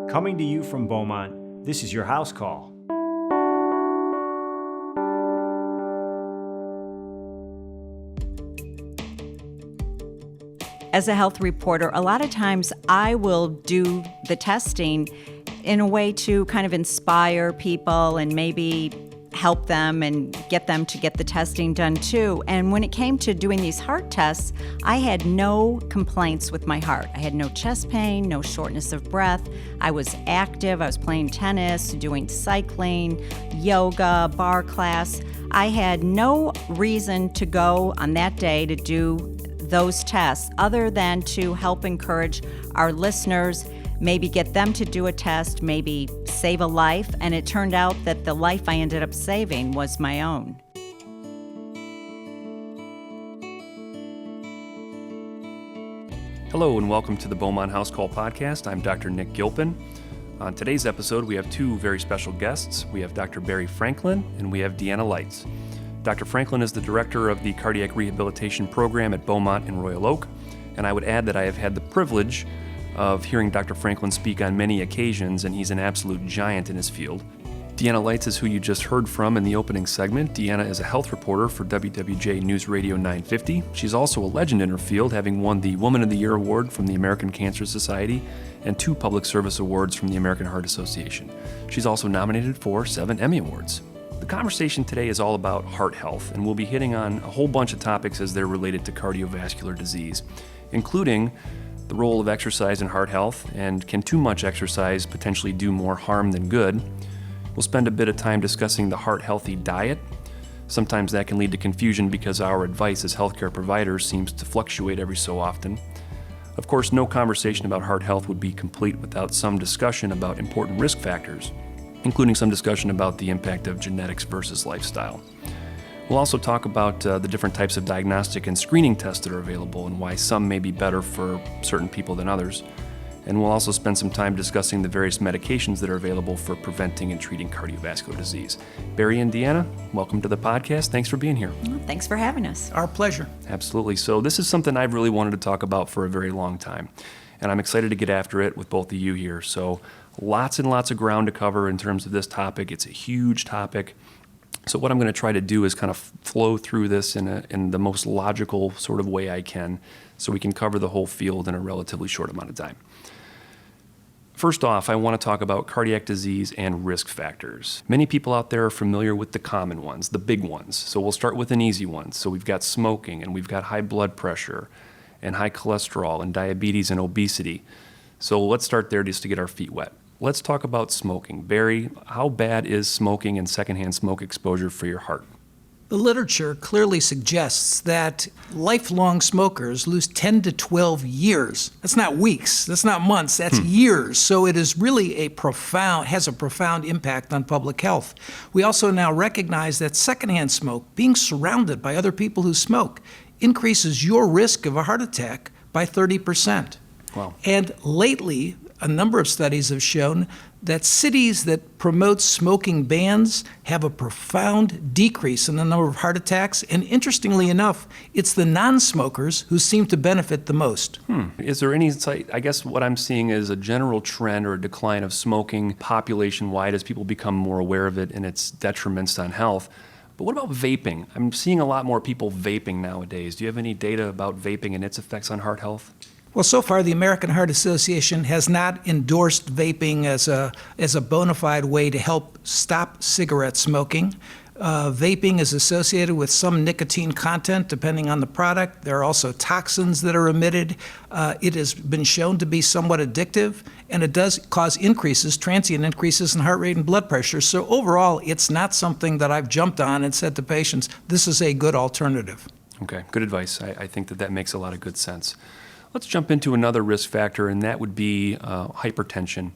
Coming to you from Beaumont, this is your house call. As a health reporter, a lot of times I will do the testing in a way to kind of inspire people and maybe help them and get them to get the testing done too. And when it came to doing these heart tests, I had no complaints with my heart. I had no chest pain, no shortness of breath. I was active. I was playing tennis, doing cycling, yoga, bar class. I had no reason to go on that day to do those tests other than to help encourage our listeners, maybe get them to do a test, maybe save a life. And it turned out that the life I ended up saving was my own. Hello and welcome to the Beaumont HouseCall podcast. I'm Dr. Nick Gilpin. On today's episode, we have two very special guests. We have Dr. Barry Franklin and we have Deanna Lites. Dr. Franklin is the director of the Cardiac Rehabilitation Program at Beaumont in Royal Oak, and I would add that I have had the privilege of hearing Dr. Franklin speak on many occasions, and he's an absolute giant in his field. Deanna Lites is who you just heard from in the opening segment. Deanna is a health reporter for WWJ News Radio 950. She's also a legend in her field, having won the Woman of the Year Award from the American Cancer Society and 2 Public Service Awards from the American Heart Association. She's also nominated for 7 Emmy Awards. The conversation today is all about heart health, and we'll be hitting on a whole bunch of topics as they're related to cardiovascular disease, including the role of exercise in heart health, and can too much exercise potentially do more harm than good. We'll spend a bit of time discussing the heart-healthy diet. Sometimes that can lead to confusion because our advice as healthcare providers seems to fluctuate every so often. Of course, no conversation about heart health would be complete without some discussion about important risk factors, including some discussion about the impact of genetics versus lifestyle. We'll also talk about the different types of diagnostic and screening tests that are available and why some may be better for certain people than others. And we'll also spend some time discussing the various medications that are available for preventing and treating cardiovascular disease. Barry and Deanna, welcome to the podcast. Thanks for being here. Well, thanks for having us. Our pleasure. Absolutely. So this is something I've really wanted to talk about for a very long time, and I'm excited to get after it with both of you here. So lots and lots of ground to cover in terms of this topic. It's a huge topic. So what I'm going to try to do is kind of flow through this in the most logical sort of way I can so we can cover the whole field in a relatively short amount of time. First off, I want to talk about cardiac disease and risk factors. Many people out there are familiar with the common ones, the big ones. So we'll start with an easy one. So we've got smoking, and we've got high blood pressure, and high cholesterol, and diabetes, and obesity. So let's start there just to get our feet wet. Let's talk about smoking. Barry, how bad is smoking and secondhand smoke exposure for your heart? The literature clearly suggests that lifelong smokers lose 10 to 12 years. That's not weeks, that's not months, that's years. So it is really has a profound impact on public health. We also now recognize that secondhand smoke, being surrounded by other people who smoke, increases your risk of a heart attack by 30%. Wow. And lately, a number of studies have shown that cities that promote smoking bans have a profound decrease in the number of heart attacks. And interestingly enough, it's the non-smokers who seem to benefit the most. Is there any insight? I guess what I'm seeing is a general trend or a decline of smoking population-wide as people become more aware of it and its detriments on health. But what about vaping? I'm seeing a lot more people vaping nowadays. Do you have any data about vaping and its effects on heart health? Well, so far, the American Heart Association has not endorsed vaping as a bona fide way to help stop cigarette smoking. Vaping is associated with some nicotine content, depending on the product. There are also toxins that are emitted. It has been shown to be somewhat addictive, and it does cause transient increases in heart rate and blood pressure. So overall, it's not something that I've jumped on and said to patients, this is a good alternative. Okay, good advice. I think that makes a lot of good sense. Let's jump into another risk factor, and that would be hypertension.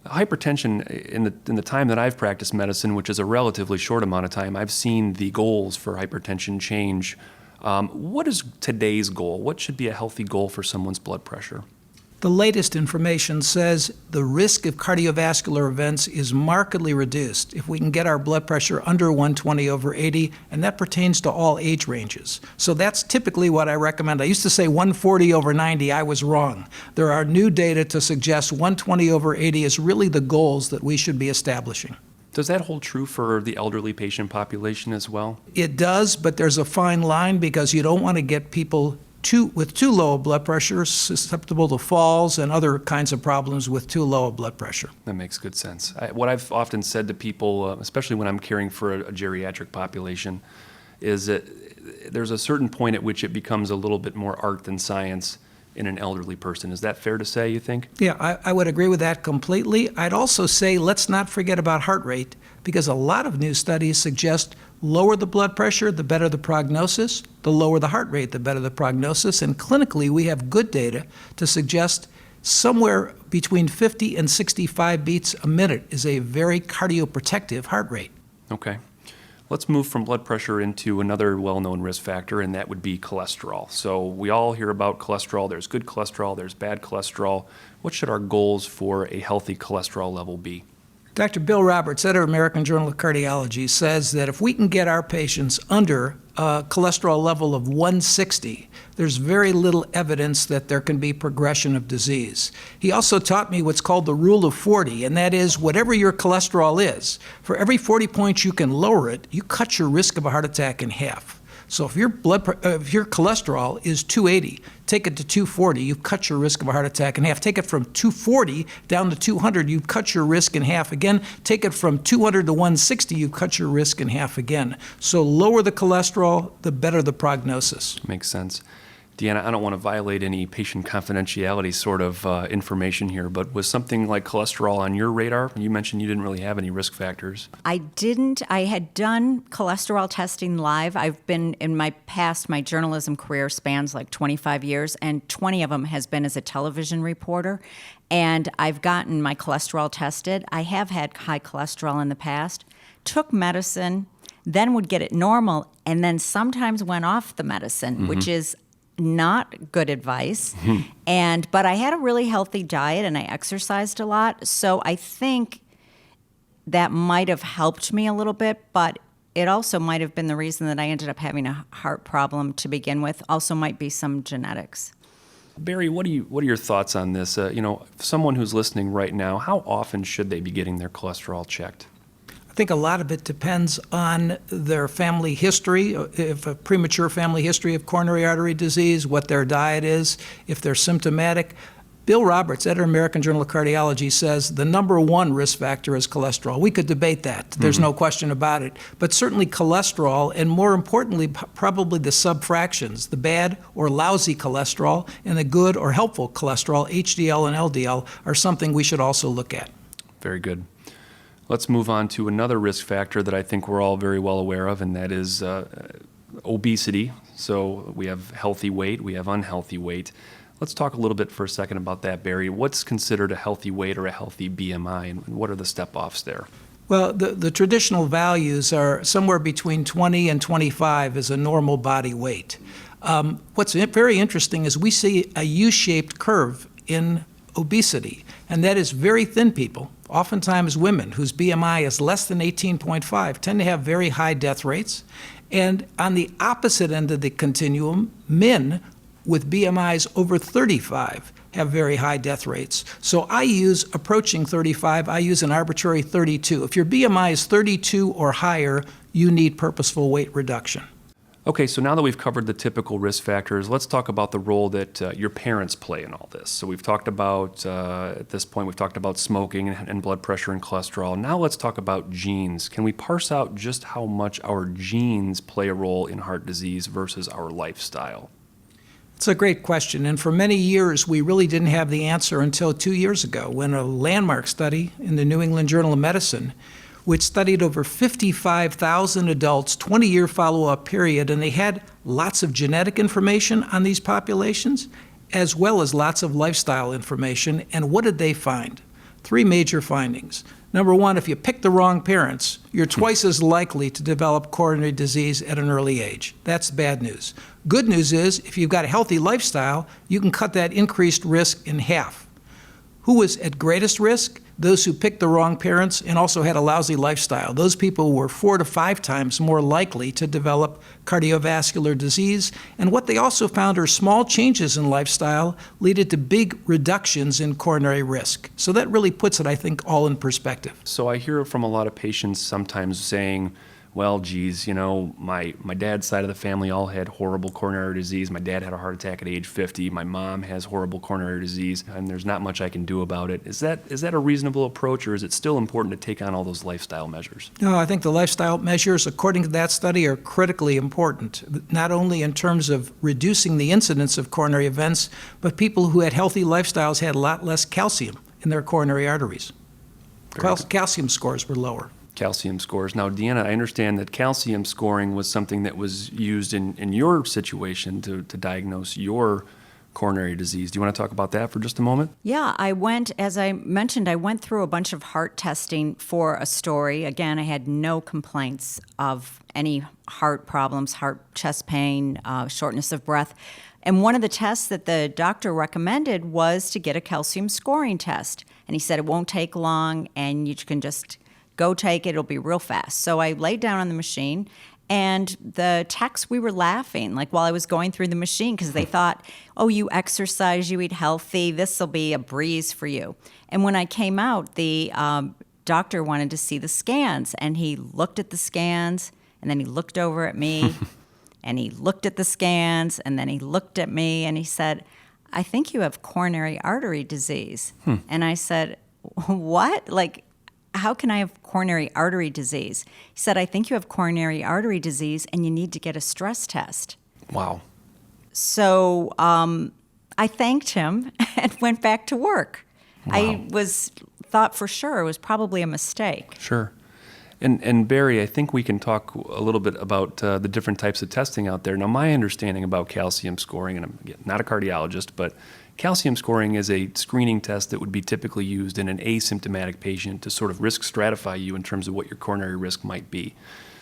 Hypertension, in the time that I've practiced medicine, which is a relatively short amount of time, I've seen the goals for hypertension change. What is today's goal? What should be a healthy goal for someone's blood pressure? The latest information says the risk of cardiovascular events is markedly reduced if we can get our blood pressure under 120/80, and that pertains to all age ranges. So that's typically what I recommend. I used to say 140/90. I was wrong. There are new data to suggest 120/80 is really the goals that we should be establishing. Does that hold true for the elderly patient population as well? It does, but there's a fine line because you don't want to get people with too low a blood pressure susceptible to falls and other kinds of problems with too low a blood pressure. That makes good sense. What I've often said to people, especially when I'm caring for a geriatric population, is that there's a certain point at which it becomes a little bit more art than science in an elderly person. Is that fair to say, you think? Yeah, I would agree with that completely. I'd also say let's not forget about heart rate, because a lot of new studies suggest lower the blood pressure, the better the prognosis. The lower the heart rate, the better the prognosis. And clinically, we have good data to suggest somewhere between 50 and 65 beats a minute is a very cardioprotective heart rate. Okay. Let's move from blood pressure into another well-known risk factor, and that would be cholesterol. So we all hear about cholesterol. There's good cholesterol, there's bad cholesterol. What should our goals for a healthy cholesterol level be? Dr. Bill Roberts, editor of American Journal of Cardiology, says that if we can get our patients under a cholesterol level of 160, there's very little evidence that there can be progression of disease. He also taught me what's called the rule of 40, and that is whatever your cholesterol is, for every 40 points you can lower it, you cut your risk of a heart attack in half. So if your cholesterol is 280, take it to 240, you cut your risk of a heart attack in half. Take it from 240 down to 200, you cut your risk in half again. Take it from 200 to 160, you cut your risk in half again. So lower the cholesterol, the better the prognosis. Makes sense. Deanna, I don't want to violate any patient confidentiality sort of information here, but was something like cholesterol on your radar? You mentioned you didn't really have any risk factors. I didn't. I had done cholesterol testing live. I've been, in my past, my journalism career spans like 25 years, and 20 of them has been as a television reporter. And I've gotten my cholesterol tested. I have had high cholesterol in the past, took medicine, then would get it normal, and then sometimes went off the medicine, which is not good advice. But I had a really healthy diet and I exercised a lot. So I think that might have helped me a little bit, but it also might have been the reason that I ended up having a heart problem to begin with. Also might be some genetics. Barry, what are your thoughts on this? Someone who's listening right now, how often should they be getting their cholesterol checked? I think a lot of it depends on their family history, if a premature family history of coronary artery disease, what their diet is, if they're symptomatic. Bill Roberts, editor of American Journal of Cardiology, says the number one risk factor is cholesterol. We could debate that. There's no question about it. But certainly cholesterol, and more importantly, probably the subfractions, the bad or lousy cholesterol and the good or helpful cholesterol, HDL and LDL, are something we should also look at. Very good. Let's move on to another risk factor that I think we're all very well aware of, and that is obesity. So we have healthy weight, we have unhealthy weight. Let's talk a little bit for a second about that, Barry. What's considered a healthy weight or a healthy BMI, and what are the step-offs there? Well, the traditional values are somewhere between 20 and 25 is a normal body weight. What's very interesting is we see a U-shaped curve in obesity, and that is very thin people, oftentimes women whose BMI is less than 18.5, tend to have very high death rates. And on the opposite end of the continuum, men with BMIs over 35 have very high death rates. So I use approaching 35, I use an arbitrary 32. If your BMI is 32 or higher, you need purposeful weight reduction. Okay, so now that we've covered the typical risk factors, let's talk about the role that your parents play in all this. So we've talked about, at this point, we've talked about smoking and blood pressure and cholesterol. Now let's talk about genes. Can we parse out just how much our genes play a role in heart disease versus our lifestyle? It's a great question, and for many years we really didn't have the answer until 2 years ago when a landmark study in the New England Journal of Medicine, which studied over 55,000 adults, 20-year follow-up period, and they had lots of genetic information on these populations, as well as lots of lifestyle information. And what did they find? 3 major findings. Number one, if you pick the wrong parents, you're twice as likely to develop coronary disease at an early age. That's bad news. Good news is, if you've got a healthy lifestyle, you can cut that increased risk in half. Who was at greatest risk? Those who picked the wrong parents and also had a lousy lifestyle. Those people were 4 to 5 times more likely to develop cardiovascular disease. And what they also found are small changes in lifestyle leaded to big reductions in coronary risk. So that really puts it, I think, all in perspective. So I hear from a lot of patients sometimes saying, well, geez, my dad's side of the family all had horrible coronary disease. My dad had a heart attack at age 50. My mom has horrible coronary disease, and there's not much I can do about it. Is that a reasonable approach, or is it still important to take on all those lifestyle measures? No, I think the lifestyle measures, according to that study, are critically important, not only in terms of reducing the incidence of coronary events, but people who had healthy lifestyles had a lot less calcium in their coronary arteries. Calcium scores were lower. Calcium scores. Now, Deanna, I understand that calcium scoring was something that was used in your situation to diagnose your coronary disease. Do you want to talk about that for just a moment? Yeah, as I mentioned, I went through a bunch of heart testing for a story. Again, I had no complaints of any heart problems, chest pain, shortness of breath. And one of the tests that the doctor recommended was to get a calcium scoring test. And he said it won't take long and you can just go take it, it'll be real fast. So I laid down on the machine, and the techs, we were laughing, like while I was going through the machine, because they thought, oh, you exercise, you eat healthy, this will be a breeze for you. And when I came out, the doctor wanted to see the scans, and he looked at the scans, and then he looked over at me, and he looked at the scans, and then he looked at me, and he said, I think you have coronary artery disease. And I said, what? How can I have coronary artery disease? He said, I think you have coronary artery disease and you need to get a stress test. Wow. So I thanked him and went back to work. Wow. I thought for sure it was probably a mistake. Sure. And Barry, I think we can talk a little bit about the different types of testing out there. Now, my understanding about calcium scoring, and I'm again, not a cardiologist, but calcium scoring is a screening test that would be typically used in an asymptomatic patient to sort of risk stratify you in terms of what your coronary risk might be.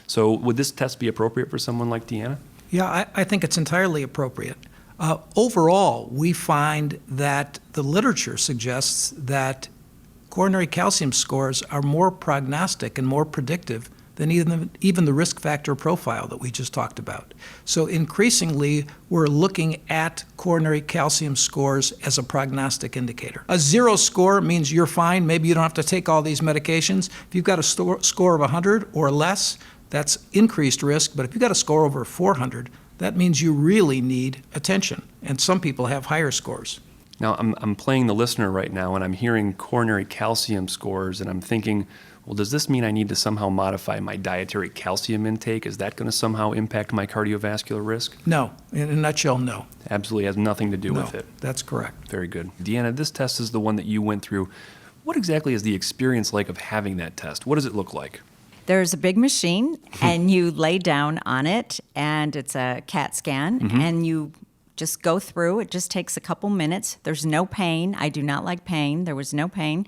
So would this test be appropriate for someone like Deanna? Yeah, I think it's entirely appropriate. Overall, we find that the literature suggests that coronary calcium scores are more prognostic and more predictive than even the risk factor profile that we just talked about. So increasingly, we're looking at coronary calcium scores as a prognostic indicator. A 0 score means you're fine. Maybe you don't have to take all these medications. If you've got a score of 100 or less, that's increased risk. But if you've got a score over 400, that means you really need attention. And some people have higher scores. Now, I'm playing the listener right now, and I'm hearing coronary calcium scores, and I'm thinking, well, does this mean I need to somehow modify my dietary calcium intake? Is that going to somehow impact my cardiovascular risk? No. In a nutshell, no. Absolutely has nothing to do with it. That's correct. Very good. Deanna, this test is the one that you went through. What exactly is the experience like of having that test? What does it look like? There's a big machine, and you lay down on it, and it's a CAT scan, and you just go through. It just takes a couple minutes. There's no pain. I do not like pain. There was no pain.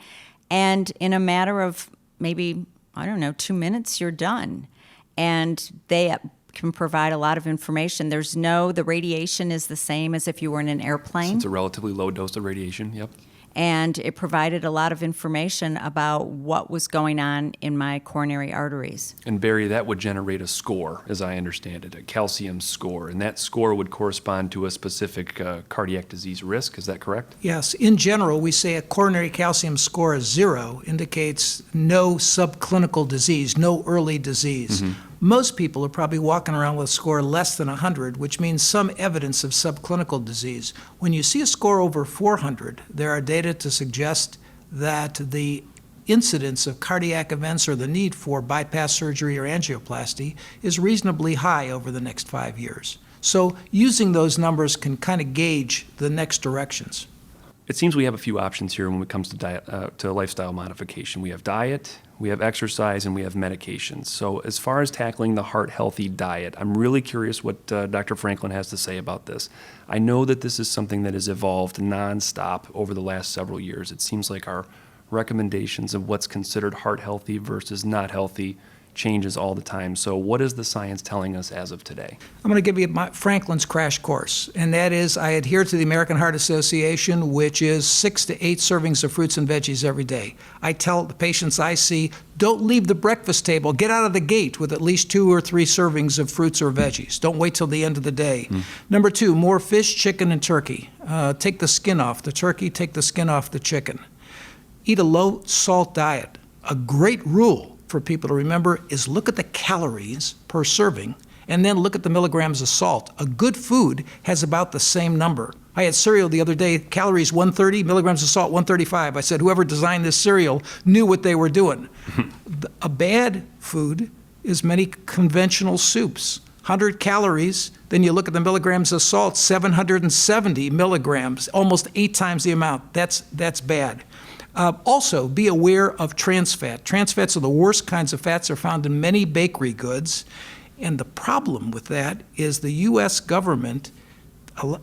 And in a matter of maybe, 2 minutes, you're done. And they can provide a lot of information. The radiation is the same as if you were in an airplane. So it's a relatively low dose of radiation, yep. And it provided a lot of information about what was going on in my coronary arteries. And Barry, that would generate a score, as I understand it, a calcium score. And that score would correspond to a specific cardiac disease risk. Is that correct? Yes. In general, we say a coronary calcium score of 0 indicates no subclinical disease, no early disease. Most people are probably walking around with a score less than 100, which means some evidence of subclinical disease. When you see a score over 400, there are data to suggest that the incidence of cardiac events or the need for bypass surgery or angioplasty is reasonably high over the next 5 years. So using those numbers can kind of gauge the next directions. It seems we have a few options here when it comes to lifestyle modification. We have diet, we have exercise, and we have medications. So as far as tackling the heart-healthy diet, I'm really curious what Dr. Franklin has to say about this. I know that this is something that has evolved nonstop over the last several years. It seems like our recommendations of what's considered heart healthy versus not healthy changes all the time. So what is the science telling us as of today? I'm going to give you Franklin's crash course, and that is I adhere to the American Heart Association, which is 6 to 8 servings of fruits and veggies every day. I tell the patients I see, don't leave the breakfast table. Get out of the gate with at least 2 or 3 servings of fruits or veggies. Don't wait till the end of the day. Number 2, more fish, chicken, and turkey. Take the skin off the turkey, take the skin off the chicken. Eat a low-salt diet. A great rule for people to remember is look at the calories per serving and then look at the milligrams of salt. A good food has about the same number. I had cereal the other day, calories 130, milligrams of salt 135. I said whoever designed this cereal knew what they were doing. A bad food is many conventional soups. 100 calories, then you look at the milligrams of salt, 770 milligrams, almost 8 times the amount. That's bad. Also, be aware of trans fat. Trans fats are the worst kinds of fats. They're found in many bakery goods. And the problem with that is the U.S. government,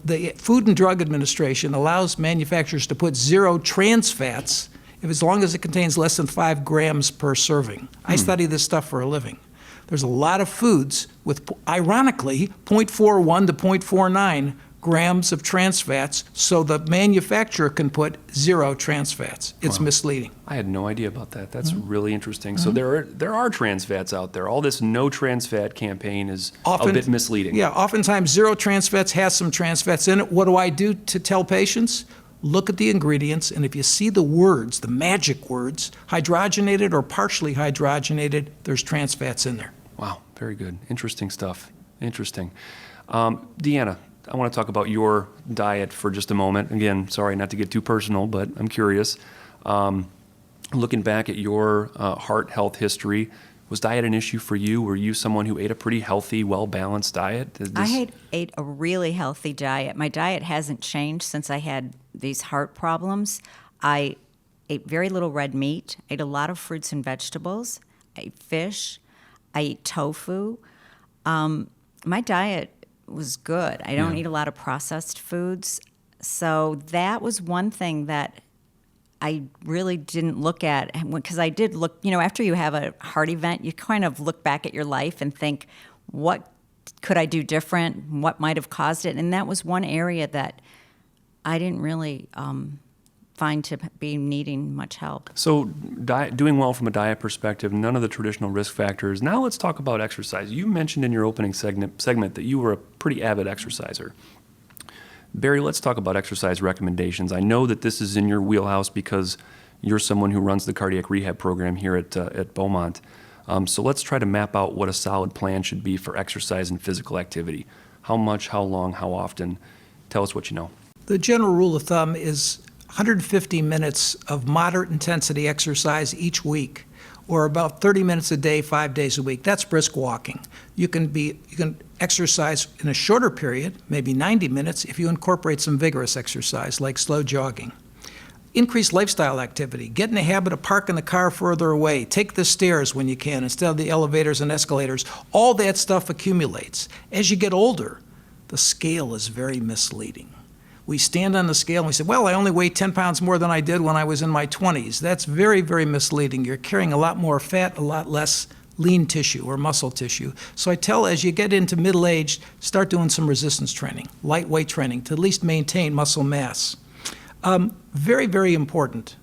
the Food and Drug Administration, allows manufacturers to put 0 trans fats as long as it contains less than 5 grams per serving. I study this stuff for a living. There's a lot of foods with, ironically, 0.41 to 0.49 grams of trans fats, so the manufacturer can put 0 trans fats. It's misleading. I had no idea about that. That's really interesting. So there are trans fats out there. All this no trans fat campaign is a bit misleading. Yeah, oftentimes 0 trans fats has some trans fats in it. What do I do to tell patients? Look at the ingredients, and if you see the words, the magic words, hydrogenated or partially hydrogenated, there's trans fats in there. Wow, very good. Interesting stuff. Interesting. Deanna, I want to talk about your diet for just a moment. Again, sorry not to get too personal, but I'm curious. Looking back at your heart health history, was diet an issue for you? Were you someone who ate a pretty healthy, well-balanced diet? I ate a really healthy diet. My diet hasn't changed since I had these heart problems. I ate very little red meat. I ate a lot of fruits and vegetables. I ate fish. I eat tofu. My diet was good. I don't eat a lot of processed foods. So that was one thing that I really didn't look at, because I did look, after you have a heart event, you kind of look back at your life and think, what could I do different? What might have caused it? And that was one area that I didn't really find to be needing much help. So doing well from a diet perspective, none of the traditional risk factors. Now let's talk about exercise. You mentioned in your opening segment that you were a pretty avid exerciser. Barry, let's talk about exercise recommendations. I know that this is in your wheelhouse because you're someone who runs the cardiac rehab program here at Beaumont. So let's try to map out what a solid plan should be for exercise and physical activity. How much, how long, how often? Tell us what you know. The general rule of thumb is 150 minutes of moderate intensity exercise each week, or about 30 minutes a day, 5 days a week. That's brisk walking. You can exercise in a shorter period, maybe 90 minutes, if you incorporate some vigorous exercise like slow jogging. Increase lifestyle activity. Get in the habit of parking the car further away. Take the stairs when you can instead of the elevators and escalators. All that stuff accumulates. As you get older, the scale is very misleading. We stand on the scale and we say, well, I only weigh 10 pounds more than I did when I was in my 20s. That's very, very misleading. You're carrying a lot more fat, a lot less lean tissue or muscle tissue. So I tell, as you get into middle age, start doing some resistance training, lightweight training, to at least maintain muscle mass. Very, very important.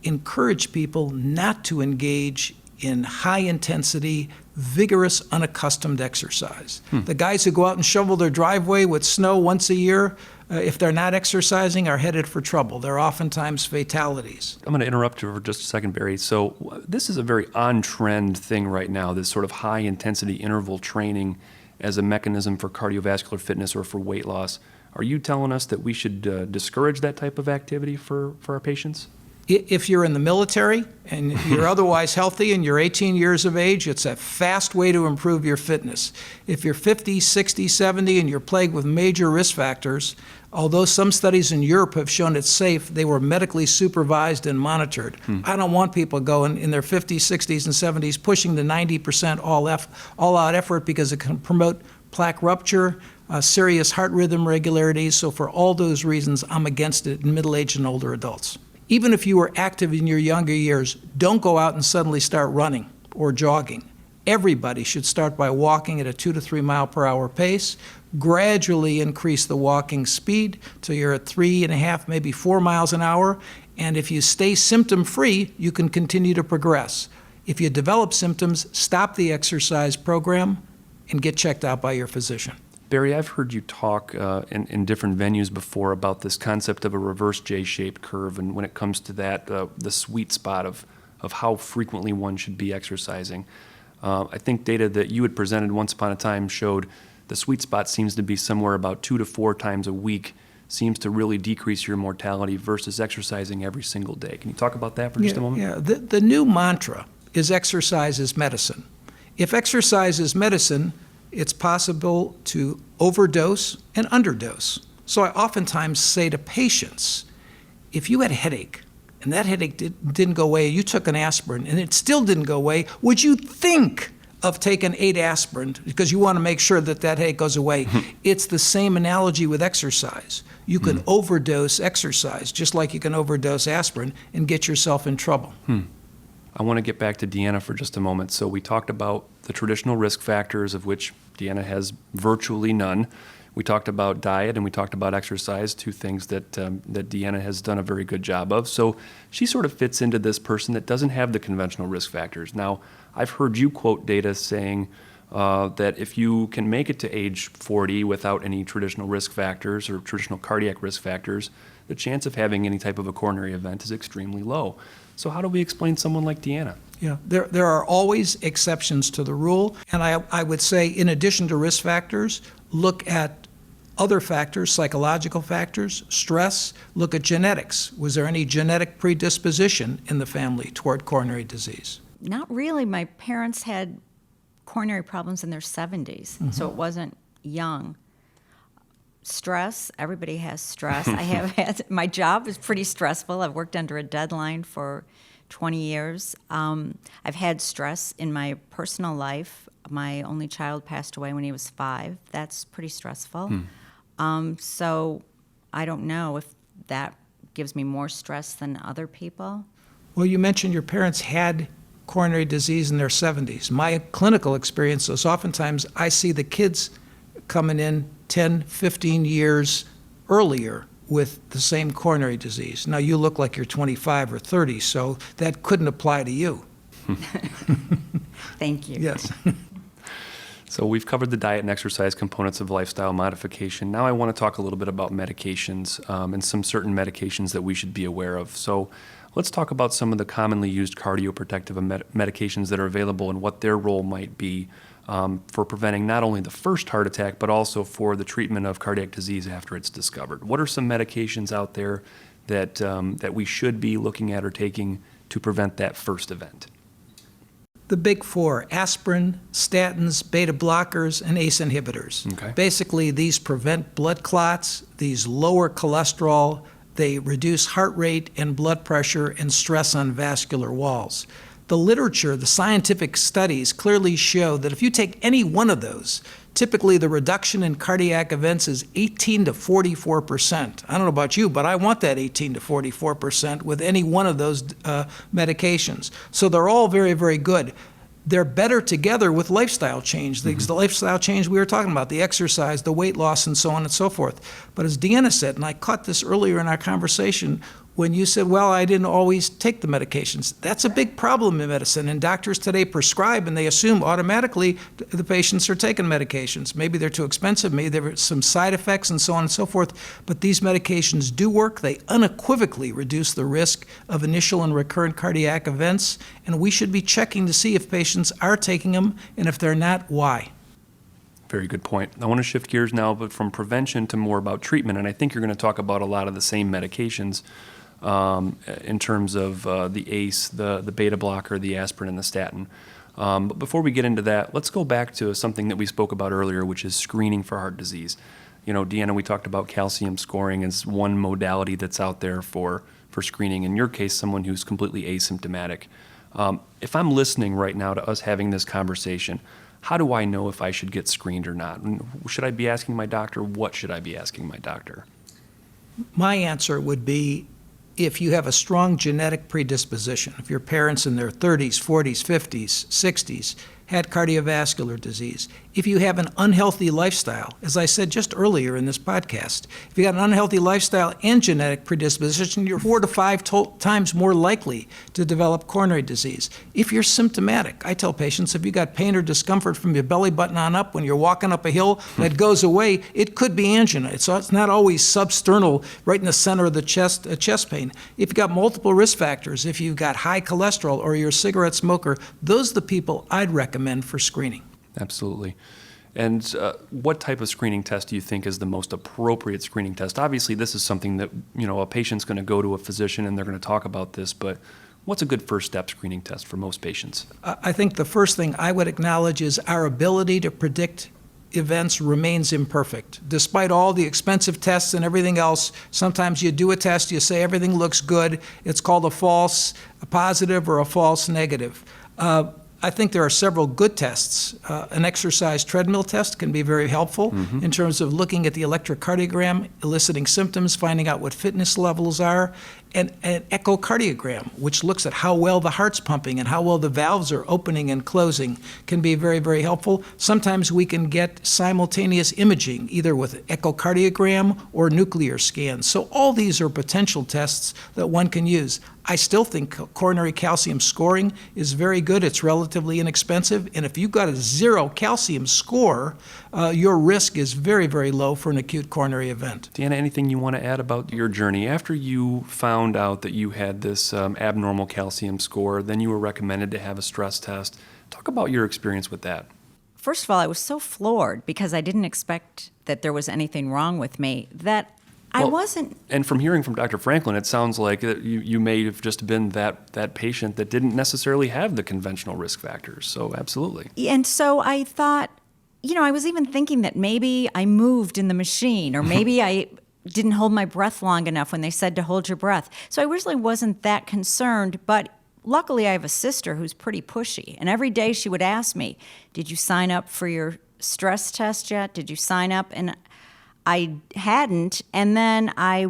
Encourage people not to engage in high-intensity, vigorous, unaccustomed exercise. The guys who go out and shovel their driveway with snow once a year, if they're not exercising, are headed for trouble. They're oftentimes fatalities. I'm going to interrupt you for just a second, Barry. So this is a very on-trend thing right now, this sort of high-intensity interval training as a mechanism for cardiovascular fitness or for weight loss. Are you telling us that we should discourage that type of activity for our patients? If you're in the military and you're otherwise healthy and you're 18 years of age, it's a fast way to improve your fitness. If you're 50, 60, 70 and you're plagued with major risk factors, although some studies in Europe have shown it's safe, they were medically supervised and monitored. I don't want people going in their 50s, 60s, and 70s pushing the 90% all-out effort because it can promote plaque rupture, serious heart rhythm irregularities. So for all those reasons, I'm against it in middle-aged and older adults. Even if you were active in your younger years, don't go out and suddenly start running or jogging. Everybody should start by walking at a 2 to 3 mile per hour pace, gradually increase the walking speed till you're at 3.5, maybe 4 miles an hour. And if you stay symptom-free, you can continue to progress. If you develop symptoms, stop the exercise program and get checked out by your physician. Barry, I've heard you talk in different venues before about this concept of a reverse J-shaped curve, and when it comes to that, the sweet spot of how frequently one should be exercising. I think data that you had presented once upon a time showed the sweet spot seems to be somewhere about 2 to 4 times a week, seems to really decrease your mortality versus exercising every single day. Can you talk about that for just a moment? Yeah, the new mantra is exercise is medicine. If exercise is medicine, it's possible to overdose and underdose. So I oftentimes say to patients, if you had a headache and that headache didn't go away, you took an aspirin and it still didn't go away, would you think of taking 8 aspirin because you want to make sure that that headache goes away? It's the same analogy with exercise. You can overdose exercise just like you can overdose aspirin and get yourself in trouble. I want to get back to Deanna for just a moment. So we talked about the traditional risk factors, of which Deanna has virtually none. We talked about diet and we talked about exercise, 2 things that Deanna has done a very good job of. So she sort of fits into this person that doesn't have the conventional risk factors. Now, I've heard you quote data saying that if you can make it to age 40 without any traditional risk factors or traditional cardiac risk factors, the chance of having any type of a coronary event is extremely low. So how do we explain someone like Deanna? Yeah, there are always exceptions to the rule. And I would say, in addition to risk factors, look at other factors, psychological factors, stress, look at genetics. Was there any genetic predisposition in the family toward coronary disease? Not really. My parents had coronary problems in their 70s, so it wasn't young. Stress, everybody has stress. I have had, my job is pretty stressful. I've worked under a deadline for 20 years. I've had stress in my personal life. My only child passed away when he was 5. That's pretty stressful. So I don't know if that gives me more stress than other people. Well, you mentioned your parents had coronary disease in their 70s. My clinical experience is oftentimes I see the kids coming in 10, 15 years earlier with the same coronary disease. Now, you look like you're 25 or 30, so that couldn't apply to you. Thank you. Yes. So we've covered the diet and exercise components of lifestyle modification. Now I want to talk a little bit about medications and some certain medications that we should be aware of. So let's talk about some of the commonly used cardioprotective medications that are available and what their role might be for preventing not only the first heart attack, but also for the treatment of cardiac disease after it's discovered. What are some medications out there that we should be looking at or taking to prevent that first event? The big 4, aspirin, statins, beta blockers, and ACE inhibitors. Okay. Basically, these prevent blood clots, these lower cholesterol, they reduce heart rate and blood pressure and stress on vascular walls. The literature, the scientific studies clearly show that if you take any one of those, typically the reduction in cardiac events is 18 to 44%. I don't know about you, but I want that 18 to 44% with any one of those medications. So they're all very, very good. They're better together with lifestyle change, the lifestyle change we were talking about, the exercise, the weight loss, and so on and so forth. But as Deanna said, and I caught this earlier in our conversation, when you said, well, I didn't always take the medications. That's a big problem in medicine, and doctors today prescribe and they assume automatically the patients are taking medications. Maybe they're too expensive, maybe there are some side effects and so on and so forth, but these medications do work. They unequivocally reduce the risk of initial and recurrent cardiac events, and we should be checking to see if patients are taking them, and if they're not, why. Very good point. I want to shift gears now, but from prevention to more about treatment, and I think you're going to talk about a lot of the same medications in terms of the ACE, the beta blocker, the aspirin, and the statin. But before we get into that, let's go back to something that we spoke about earlier, which is screening for heart disease. You know, Deanna, we talked about calcium scoring as one modality that's out there for screening. In your case, someone who's completely asymptomatic. If I'm listening right now to us having this conversation, how do I know if I should get screened or not? Should I be asking my doctor? What should I be asking my doctor? My answer would be if you have a strong genetic predisposition, if your parents in their 30s, 40s, 50s, 60s had cardiovascular disease, if you have an unhealthy lifestyle, as I said just earlier in this podcast, if you got an unhealthy lifestyle and genetic predisposition, you're 4 to 5 times more likely to develop coronary disease. If you're symptomatic, I tell patients, if you got pain or discomfort from your belly button on up when you're walking up a hill that goes away, it could be angina. So it's not always substernal, right in the center of the chest pain. If you've got multiple risk factors, if you've got high cholesterol or you're a cigarette smoker, those are the people I'd recommend for screening. Absolutely. And what type of screening test do you think is the most appropriate screening test? Obviously, this is something that, a patient's going to go to a physician and they're going to talk about this, but what's a good first step screening test for most patients? I think the first thing I would acknowledge is our ability to predict events remains imperfect. Despite all the expensive tests and everything else, sometimes you do a test, you say everything looks good, it's called a positive or a false negative. I think there are several good tests. An exercise treadmill test can be very helpful in terms of looking at the electrocardiogram, eliciting symptoms, finding out what fitness levels are, and an echocardiogram, which looks at how well the heart's pumping and how well the valves are opening and closing, can be very, very helpful. Sometimes we can get simultaneous imaging, either with echocardiogram or nuclear scans. So all these are potential tests that one can use. I still think coronary calcium scoring is very good. It's relatively inexpensive. And if you've got a 0 calcium score, your risk is very, very low for an acute coronary event. Deanna, anything you want to add about your journey? After you found out that you had this abnormal calcium score, then you were recommended to have a stress test. Talk about your experience with that. First of all, I was so floored because I didn't expect that there was anything wrong with me that I wasn't. And from hearing from Dr. Franklin, it sounds like you may have just been that patient that didn't necessarily have the conventional risk factors. So absolutely. And so I thought, I was even thinking that maybe I moved in the machine, or maybe I didn't hold my breath long enough when they said to hold your breath. So I really wasn't that concerned, but luckily I have a sister who's pretty pushy. And every day she would ask me, did you sign up for your stress test yet? Did you sign up? And I hadn't. And then I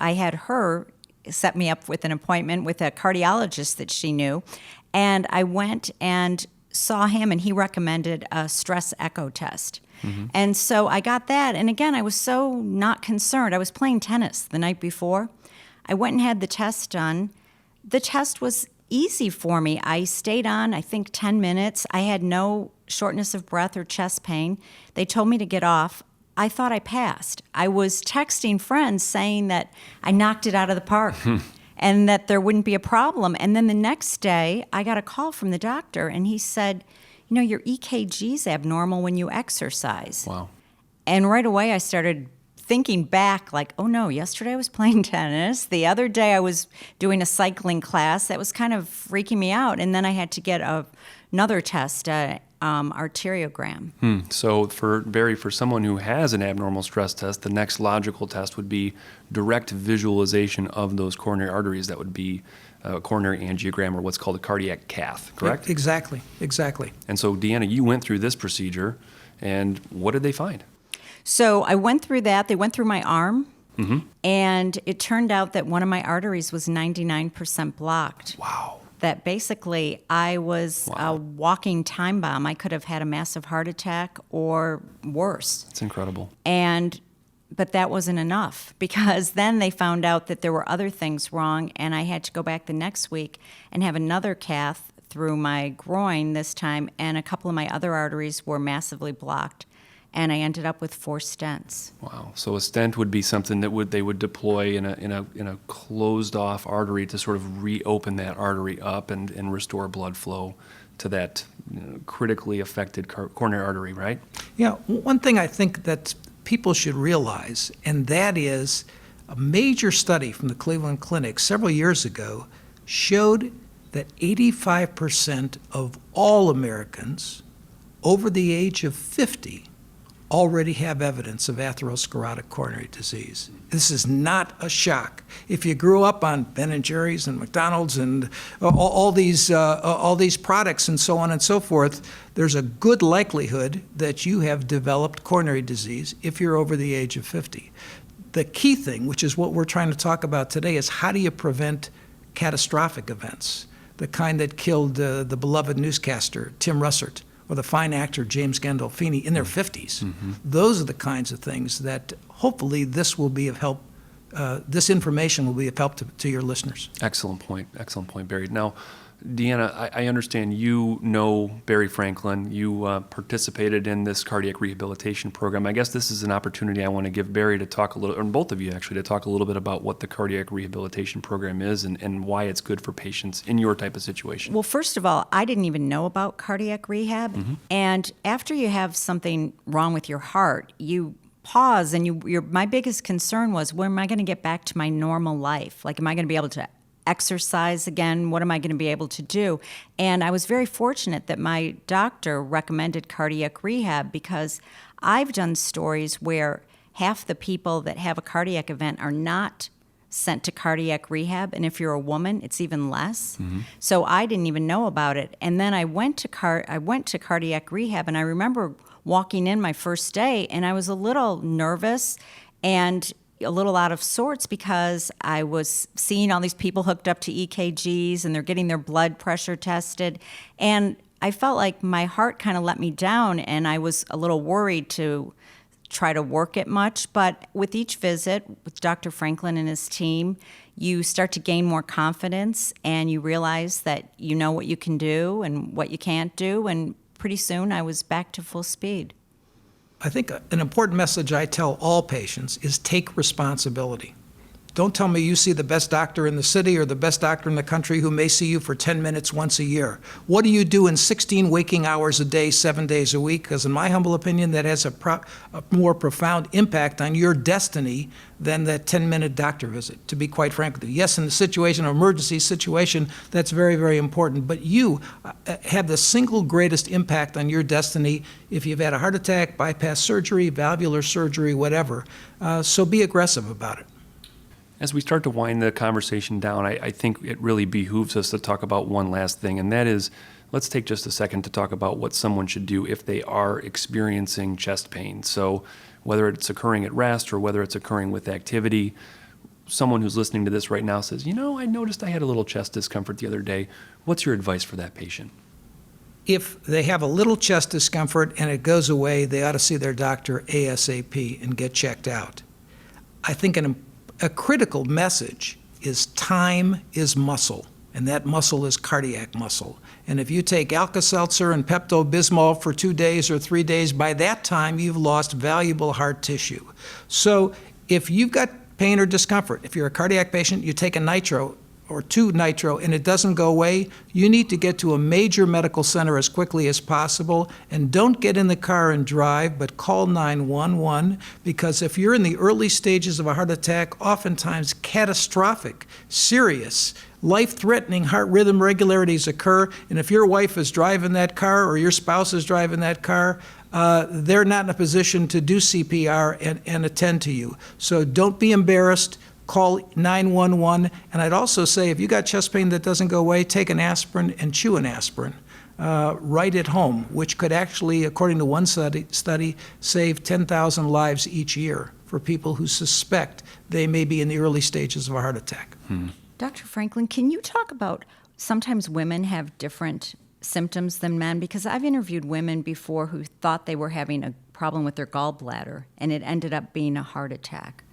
had her set me up with an appointment with a cardiologist that she knew. And I went and saw him, and he recommended a stress echo test. And so I got that. And again, I was so not concerned. I was playing tennis the night before. I went and had the test done. The test was easy for me. I stayed on, I think, 10 minutes. I had no shortness of breath or chest pain. They told me to get off. I thought I passed. I was texting friends saying that I knocked it out of the park and that there wouldn't be a problem. And then the next day, I got a call from the doctor, and he said, your EKG's abnormal when you exercise. Wow. And right away, I started thinking back, like, oh no, yesterday I was playing tennis. The other day I was doing a cycling class. That was kind of freaking me out. And then I had to get another test, arteriogram. So for someone who has an abnormal stress test, the next logical test would be direct visualization of those coronary arteries. That would be a coronary angiogram, or what's called a cardiac cath, correct? Exactly. And so, Deanna, you went through this procedure, and what did they find? So I went through that. They went through my arm, and it turned out that one of my arteries was 99% blocked. Wow. That basically I was a walking time bomb. I could have had a massive heart attack or worse. That's incredible. But that wasn't enough, because then they found out that there were other things wrong, and I had to go back the next week and have another cath through my groin this time, and a couple of my other arteries were massively blocked, and I ended up with 4 stents. Wow. So a stent would be something that they would deploy in a closed off artery to sort of reopen that artery up and restore blood flow to that critically affected coronary artery, right? Yeah. One thing I think that people should realize, and that is a major study from the Cleveland Clinic several years ago showed that 85% of all Americans over the age of 50 already have evidence of atherosclerotic coronary disease. This is not a shock. If you grew up on Ben & Jerry's and McDonald's and all these products and so on and so forth, there's a good likelihood that you have developed coronary disease if you're over the age of 50. The key thing, which is what we're trying to talk about today, is how do you prevent catastrophic events, the kind that killed the beloved newscaster Tim Russert or the fine actor James Gandolfini in their 50s. Those are the kinds of things that hopefully this will be of help. This information will be of help to your listeners. Excellent point, Barry. Now, Deanna, I understand you know Barry Franklin. You participated in this cardiac rehabilitation program. I guess this is an opportunity I want to give Barry to talk a little, or both of you actually, to talk a little bit about what the cardiac rehabilitation program is and why it's good for patients in your type of situation. Well, first of all, I didn't even know about cardiac rehab. And after you have something wrong with your heart, you pause and my biggest concern was, when am I going to get back to my normal life? Like, am I going to be able to exercise again? What am I going to be able to do? And I was very fortunate that my doctor recommended cardiac rehab, because I've done stories where half the people that have a cardiac event are not sent to cardiac rehab, and if you're a woman, it's even less. So I didn't even know about it. And then I went to cardiac rehab, and I remember walking in my first day, and I was a little nervous and a little out of sorts, because I was seeing all these people hooked up to EKGs and they're getting their blood pressure tested. And I felt like my heart kind of let me down, and I was a little worried to try to work it much. But with each visit with Dr. Franklin and his team, you start to gain more confidence, and you realize that you know what you can do and what you can't do. And pretty soon I was back to full speed. I think an important message I tell all patients is take responsibility. Don't tell me you see the best doctor in the city or the best doctor in the country who may see you for 10 minutes once a year. What do you do in 16 waking hours a day, 7 days a week? Because in my humble opinion, that has a more profound impact on your destiny than that 10-minute doctor visit, to be quite frank with you. Yes, in the situation, an emergency situation, that's very, very important. But you have the single greatest impact on your destiny if you've had a heart attack, bypass surgery, valvular surgery, whatever. So be aggressive about it. As we start to wind the conversation down, I think it really behooves us to talk about one last thing, and that is, let's take just a second to talk about what someone should do if they are experiencing chest pain. So whether it's occurring at rest or whether it's occurring with activity, someone who's listening to this right now says, I noticed I had a little chest discomfort the other day. What's your advice for that patient? If they have a little chest discomfort and it goes away, they ought to see their doctor ASAP and get checked out. I think a critical message is time is muscle, and that muscle is cardiac muscle. And if you take Alka-Seltzer and Pepto-Bismol for 2 days or 3 days, by that time you've lost valuable heart tissue. So if you've got pain or discomfort, if you're a cardiac patient, you take a nitro or 2 nitro and it doesn't go away, you need to get to a major medical center as quickly as possible. And don't get in the car and drive, but call 911, because if you're in the early stages of a heart attack, oftentimes catastrophic, serious, life-threatening heart rhythm regularities occur. And if your wife is driving that car or your spouse is driving that car, they're not in a position to do CPR and attend to you. So don't be embarrassed. Call 911. And I'd also say, if you got chest pain that doesn't go away, take an aspirin and chew an aspirin right at home, which could actually, according to one study, save 10,000 lives each year for people who suspect they may be in the early stages of a heart attack. Dr. Franklin, can you talk about, sometimes women have different symptoms than men? Because I've interviewed women before who thought they were having a problem with their gallbladder, and it ended up being a heart attack.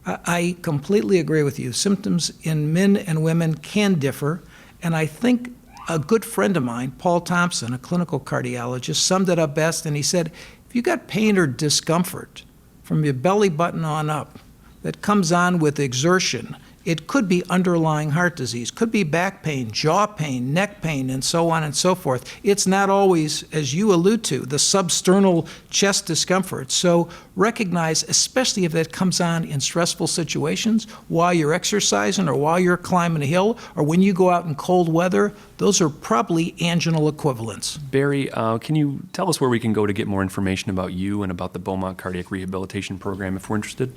I completely agree with you. Symptoms in men and women can differ, and I think a good friend of mine, Paul Thompson, a clinical cardiologist, summed it up best, and he said, if you got pain or discomfort from your belly button on up that comes on with exertion, it could be underlying heart disease, could be back pain, jaw pain, neck pain, and so on and so forth. It's not always, as you allude to, the substernal chest discomfort. So recognize, especially if that comes on in stressful situations, while you're exercising or while you're climbing a hill or when you go out in cold weather, those are probably anginal equivalents. Barry, can you tell us where we can go to get more information about you and about the Beaumont Cardiac Rehabilitation Program if we're interested?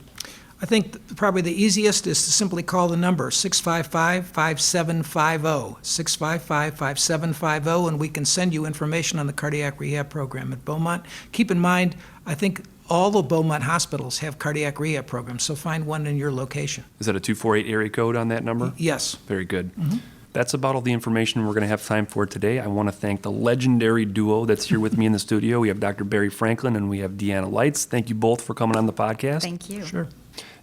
I think probably the easiest is to simply call the number 655-5750, 655-5750, and we can send you information on the cardiac rehab program at Beaumont. Keep in mind, I think all the Beaumont hospitals have cardiac rehab programs, so find one in your location. Is that a 248 area code on that number? Yes. Very good. That's about all the information we're going to have time for today. I want to thank the legendary duo that's here with me in the studio. We have Dr. Barry Franklin and we have Deanna Lites. Thank you both for coming on the podcast. Thank you. Sure.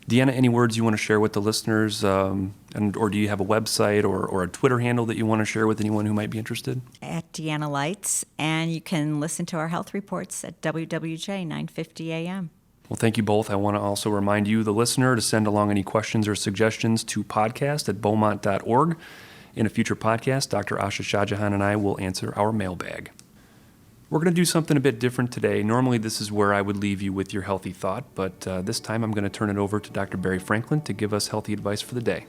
Deanna, any words you want to share with the listeners, or do you have a website or a Twitter handle that you want to share with anyone who might be interested? At Deanna Lites, and you can listen to our health reports at WWJ 9:50 a.m. Well, thank you both. I want to also remind you, the listener, to send along any questions or suggestions to podcast@beaumont.org. In a future podcast, Dr. Asha Shahjahan and I will answer our mailbag. We're going to do something a bit different today. Normally, this is where I would leave you with your healthy thought, but this time I'm going to turn it over to Dr. Barry Franklin to give us healthy advice for the day.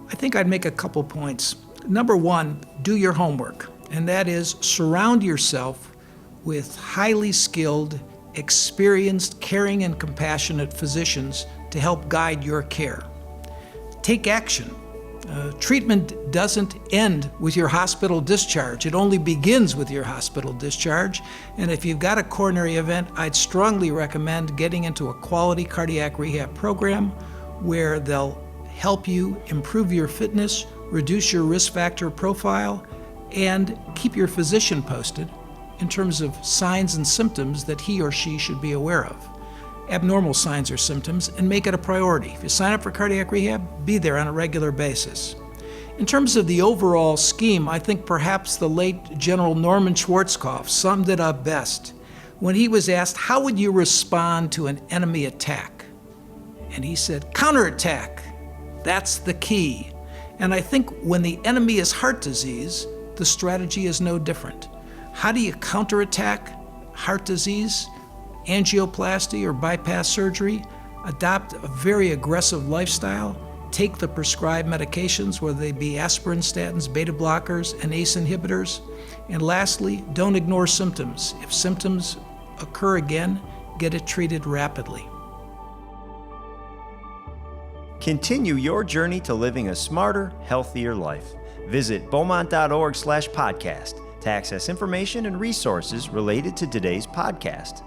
I think I'd make a couple points. Number one, do your homework, and that is surround yourself with highly skilled, experienced, caring, and compassionate physicians to help guide your care. Take action. Treatment doesn't end with your hospital discharge. It only begins with your hospital discharge. And if you've got a coronary event, I'd strongly recommend getting into a quality cardiac rehab program where they'll help you improve your fitness, reduce your risk factor profile, and keep your physician posted in terms of signs and symptoms that he or she should be aware of. Abnormal signs or symptoms, and make it a priority. If you sign up for cardiac rehab, be there on a regular basis. In terms of the overall scheme, I think perhaps the late General Norman Schwarzkopf summed it up best when he was asked, how would you respond to an enemy attack? And he said, counterattack. That's the key. And I think when the enemy is heart disease, the strategy is no different. How do you counterattack heart disease? Angioplasty or bypass surgery, adopt a very aggressive lifestyle, take the prescribed medications, whether they be aspirin, statins, beta blockers, and ACE inhibitors. And lastly, don't ignore symptoms. If symptoms occur again, get it treated rapidly. Continue your journey to living a smarter, healthier life. Visit beaumont.org/podcast to access information and resources related to today's podcast.